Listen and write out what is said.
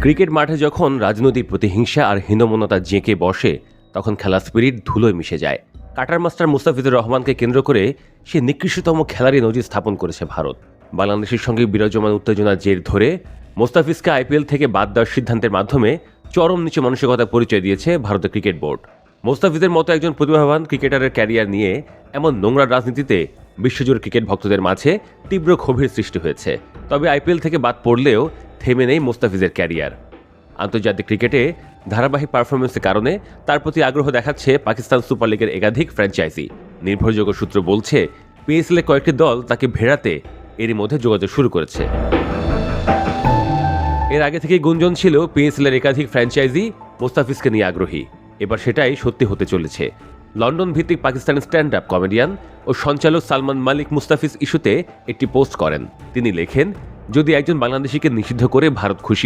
Cricket মাঠে যখন রাজনৈতিক প্রতিহিংসা আর হীনমন্যতা জেঁকে বসে তখন খেলার স্পিরিট ধুলোয় মিশে যায়। কাটার মাস্টার মুস্তাফিজুর রহমানকে কেন্দ্র করে সে নিকৃষ্টতম খেলারই নজির স্থাপন করেছে ভারত। বাংলাদেশের সঙ্গে বিরাজমান উত্তেজনার জের ধরে মুস্তাফিজকে আইপিএল থেকে বাদ দেওয়ার সিদ্ধান্তের মাধ্যমে চরম নিচু মানসিকতা পরিচয় দিয়েছে ভারতের ক্রিকেট বোর্ড। মুস্তাফিজের মতো একজন প্রতিভাবান ক্রিকেটারের ক্যারিয়ার নিয়ে এমন নোংরা রাজনীতিতে বিশ্বজুড়ে ক্রিকেট ভক্তদের মাঝে তীব্র ক্ষোভের সৃষ্টি হয়েছে। তবে আইপিএল থেকে বাদ পড়লেও থেমে নেই মুস্তাফিজের ক্যারিয়ার। আন্তর্জাতিক ক্রিকেটে ধারাবাহিক পারফরমেন্সের কারণে তার প্রতি আগ্রহ দেখাচ্ছে পাকিস্তান সুপার লিগের একাধিক ফ্র্যাঞ্চাইজি। নির্ভরযোগ্য সূত্র বলছে পিএসএল-এর কয়েকটি দল তাকে ভেড়াতে এরই মধ্যে যোগাযোগ শুরু করেছে। এর আগে থেকেই গুঞ্জন ছিল পিএসএল-এর একাধিক ফ্র্যাঞ্চাইজি মুস্তাফিজকে নিয়ে আগ্রহী। এবার সেটাই সত্যি হতে চলেছে। লন্ডন ভিত্তিক পাকিস্তানের স্ট্যান্ড আপ কমেডিয়ান ও সঞ্চালক সালমান মালিক মুস্তাফিজ ইস্যুতে একটি পোস্ট করেন। তিনি লেখেন, যদি একজন বাংলাদেশিকে নিষিদ্ধ করে ভারত খুশি